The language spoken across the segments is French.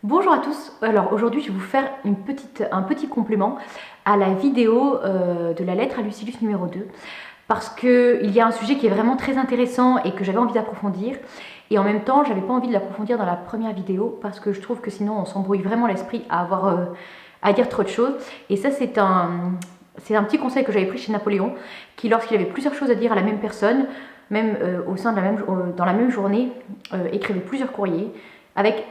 Bonjour à tous, alors aujourd'hui je vais vous faire un petit complément à la vidéo de la lettre à Lucilius numéro 2 parce qu'il y a un sujet qui est vraiment très intéressant et que j'avais envie d'approfondir et en même temps j'avais pas envie de l'approfondir dans la première vidéo parce que je trouve que sinon on s'embrouille vraiment l'esprit à dire trop de choses et ça c'est un petit conseil que j'avais pris chez Napoléon qui lorsqu'il avait plusieurs choses à dire à la même personne, même au sein de dans la même journée, écrivait plusieurs courriers avec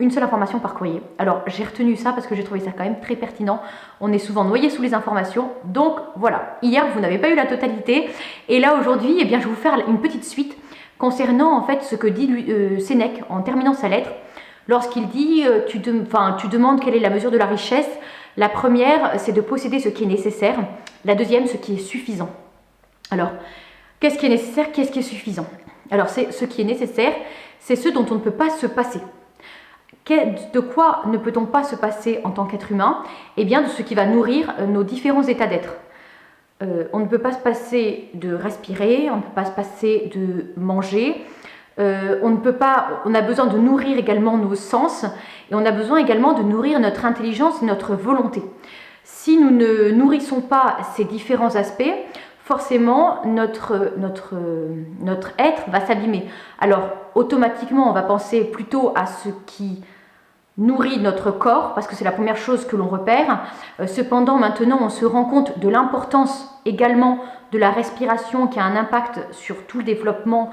une seule information par courrier. Alors j'ai retenu ça parce que j'ai trouvé ça quand même très pertinent. On est souvent noyé sous les informations. Donc voilà, hier vous n'avez pas eu la totalité. Et là aujourd'hui, eh bien, je vais vous faire une petite suite concernant en fait ce que dit Sénèque en terminant sa lettre. Lorsqu'il dit tu demandes quelle est la mesure de la richesse. La première, c'est de posséder ce qui est nécessaire. La deuxième, ce qui est suffisant. Alors, qu'est-ce qui est nécessaire? Qu'est-ce qui est suffisant? Alors, c'est ce qui est nécessaire, c'est ce dont on ne peut pas se passer. De quoi ne peut-on pas se passer en tant qu'être humain? Eh bien, de ce qui va nourrir nos différents états d'être. On ne peut pas se passer de respirer, on ne peut pas se passer de manger, on a besoin de nourrir également nos sens et on a besoin également de nourrir notre intelligence et notre volonté. Si nous ne nourrissons pas ces différents aspects, forcément notre être va s'abîmer. Alors automatiquement on va penser plutôt à ce qui nourrit notre corps, parce que c'est la première chose que l'on repère. Cependant, maintenant, on se rend compte de l'importance également de la respiration qui a un impact sur tout le développement,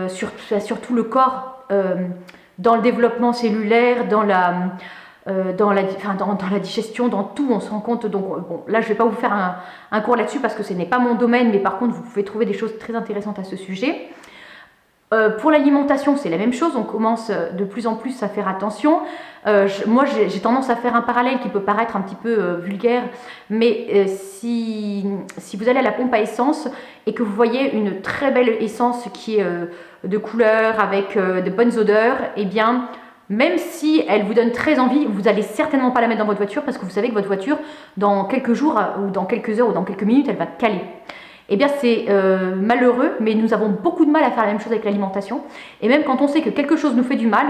sur tout le corps, dans le développement cellulaire, dans la digestion, dans tout, on se rend compte. Donc, bon, là, je ne vais pas vous faire un cours là-dessus parce que ce n'est pas mon domaine, mais par contre, vous pouvez trouver des choses très intéressantes à ce sujet. Pour l'alimentation, c'est la même chose, on commence de plus en plus à faire attention. Moi, j'ai tendance à faire un parallèle qui peut paraître un petit peu vulgaire, mais si vous allez à la pompe à essence et que vous voyez une très belle essence qui est de couleur, avec de bonnes odeurs, eh bien, même si elle vous donne très envie, vous n'allez certainement pas la mettre dans votre voiture parce que vous savez que votre voiture, dans quelques jours, ou dans quelques heures, ou dans quelques minutes, elle va caler. Eh bien c'est malheureux, mais nous avons beaucoup de mal à faire la même chose avec l'alimentation. Et même quand on sait que quelque chose nous fait du mal,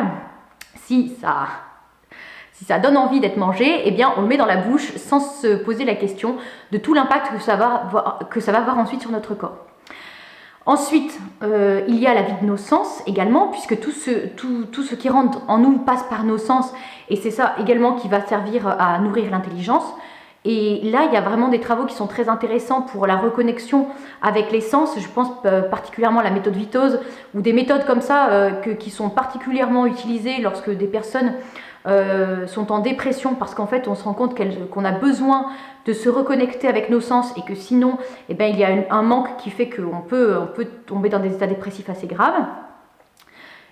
si ça donne envie d'être mangé, eh bien on le met dans la bouche sans se poser la question de tout l'impact que ça va avoir ensuite sur notre corps. Ensuite, il y a la vie de nos sens également, puisque tout ce qui rentre en nous passe par nos sens, et c'est ça également qui va servir à nourrir l'intelligence. Et là, il y a vraiment des travaux qui sont très intéressants pour la reconnexion avec les sens. Je pense particulièrement à la méthode Vitose ou des méthodes comme ça qui sont particulièrement utilisées lorsque des personnes sont en dépression parce qu'en fait, on se rend compte qu'on a besoin de se reconnecter avec nos sens et que sinon, eh ben, il y a un manque qui fait qu'on peut tomber dans des états dépressifs assez graves.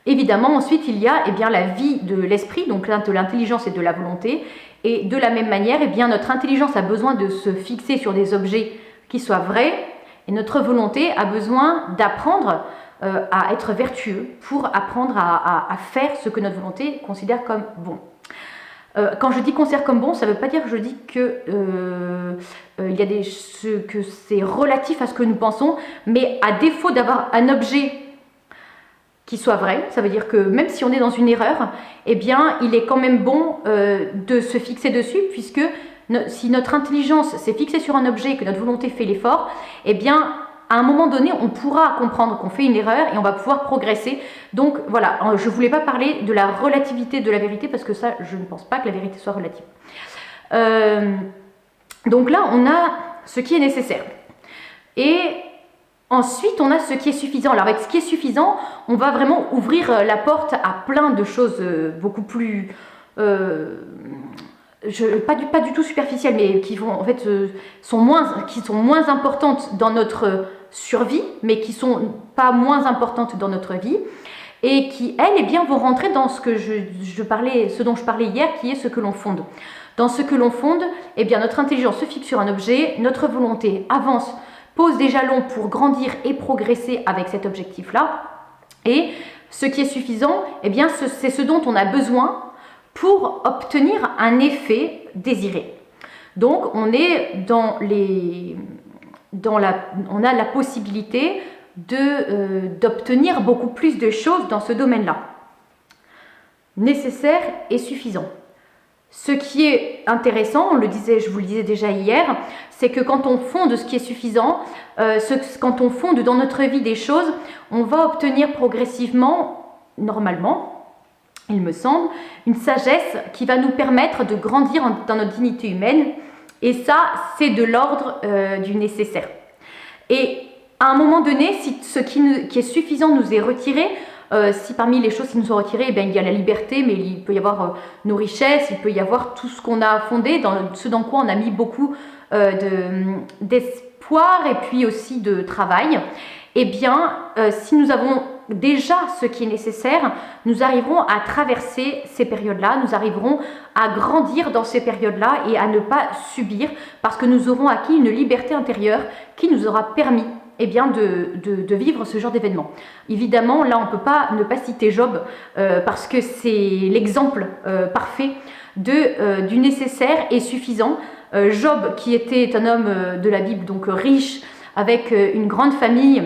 Évidemment, ensuite, il y a la vie de l'esprit, donc de l'intelligence et de la volonté. Et de la même manière, notre intelligence a besoin de se fixer sur des objets qui soient vrais, et notre volonté a besoin d'apprendre à être vertueux pour apprendre à faire ce que notre volonté considère comme bon. Quand je dis considère comme bon, ça ne veut pas dire que je dis que que c'est relatif à ce que nous pensons, mais à défaut d'avoir un objet qui soit vrai, ça veut dire que même si on est dans une erreur, eh bien, il est quand même bon de se fixer dessus, puisque si notre intelligence s'est fixée sur un objet et que notre volonté fait l'effort, eh bien, à un moment donné, on pourra comprendre qu'on fait une erreur et on va pouvoir progresser. Donc voilà, je ne voulais pas parler de la relativité de la vérité, parce que ça, je ne pense pas que la vérité soit relative. Donc là, on a ce qui est nécessaire. Et ensuite, on a ce qui est suffisant. Alors avec ce qui est suffisant, on va vraiment ouvrir la porte à plein de choses beaucoup plus... pas du tout superficielles, mais qui vont, en fait, sont moins importantes dans notre survie, mais qui sont pas moins importantes dans notre vie, et qui, elles, vont rentrer dans ce dont je parlais hier, qui est ce que l'on fonde. Dans ce que l'on fonde, notre intelligence se fixe sur un objet, notre volonté avance, pose des jalons pour grandir et progresser avec cet objectif-là. Et ce qui est suffisant, c'est ce dont on a besoin pour obtenir un effet désiré. Donc, on a la possibilité d'obtenir beaucoup plus de choses dans ce domaine-là. nécessaire et suffisant. Ce qui est intéressant, je vous le disais déjà hier, c'est que quand on fonde ce qui est suffisant, quand on fonde dans notre vie des choses, on va obtenir progressivement, normalement, il me semble, une sagesse qui va nous permettre de grandir dans notre dignité humaine. Et ça, c'est de l'ordre du nécessaire. Et à un moment donné, si ce qui est suffisant nous est retiré, si parmi les choses qui nous sont retirées, eh bien, il y a la liberté, mais il peut y avoir nos richesses, il peut y avoir tout ce qu'on a fondé, ce dans quoi on a mis beaucoup d'espoir et puis aussi de travail. Eh bien, si nous avons déjà ce qui est nécessaire, nous arriverons à traverser ces périodes-là, nous arriverons à grandir dans ces périodes-là et à ne pas subir, parce que nous aurons acquis une liberté intérieure qui nous aura permis eh bien, de vivre ce genre d'événement. Évidemment, là, on ne peut pas ne pas citer Job, parce que c'est l'exemple parfait du nécessaire et suffisant. Job, qui était un homme de la Bible, donc riche, avec une grande famille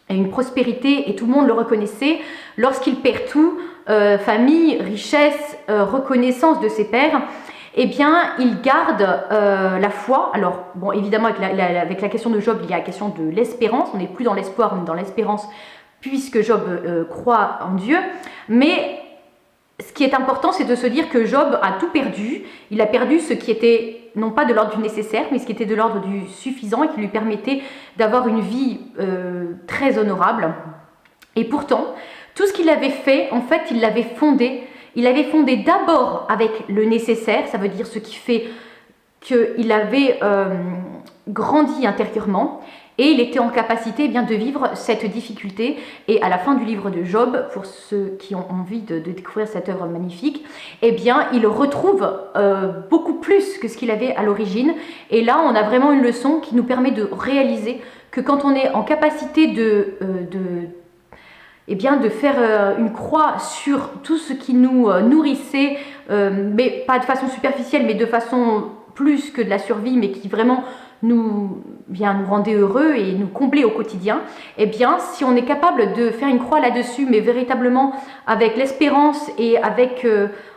et une prospérité, et tout le monde le reconnaissait, lorsqu'il perd tout, famille, richesse, reconnaissance de ses pairs, eh bien, il garde la foi. Alors, bon, évidemment, avec la question de Job, il y a la question de l'espérance. On n'est plus dans l'espoir, on est dans l'espérance, puisque Job croit en Dieu. Mais ce qui est important, c'est de se dire que Job a tout perdu. Il a perdu ce qui était, non pas de l'ordre du nécessaire, mais ce qui était de l'ordre du suffisant et qui lui permettait d'avoir une vie très honorable. Et pourtant, tout ce qu'il avait fait, en fait, il l'avait fondé. Il avait fondé d'abord avec le nécessaire, ça veut dire ce qui fait qu'il avait grandi intérieurement et il était en capacité bien de vivre cette difficulté. Et à la fin du livre de Job, pour ceux qui ont envie de découvrir cette œuvre magnifique, eh bien, il retrouve beaucoup plus que ce qu'il avait à l'origine. Et là, on a vraiment une leçon qui nous permet de réaliser que quand on est en capacité de faire une croix sur tout ce qui nous nourrissait, mais pas de façon superficielle, mais de façon plus que de la survie, mais qui vraiment nous rendait heureux et nous comblait au quotidien. Eh bien, si on est capable de faire une croix là-dessus, mais véritablement avec l'espérance et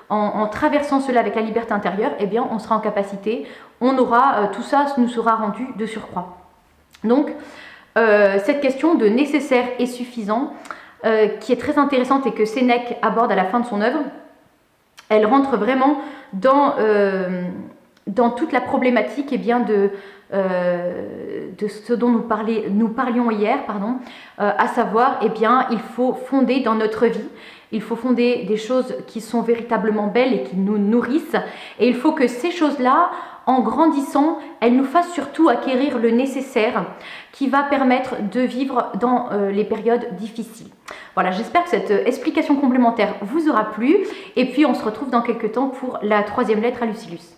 en traversant cela avec la liberté intérieure, eh bien, on sera en capacité, tout ça nous sera rendu de surcroît. Donc, cette question de nécessaire et suffisant, qui est très intéressante et que Sénèque aborde à la fin de son œuvre, elle rentre vraiment dans toute la problématique de ce dont nous parlions hier, à savoir, il faut fonder dans notre vie, il faut fonder des choses qui sont véritablement belles et qui nous nourrissent, et il faut que ces choses-là, en grandissant, elles nous fassent surtout acquérir le nécessaire qui va permettre de vivre dans les périodes difficiles. Voilà, j'espère que cette explication complémentaire vous aura plu, et puis on se retrouve dans quelques temps pour la 3e lettre à Lucilius.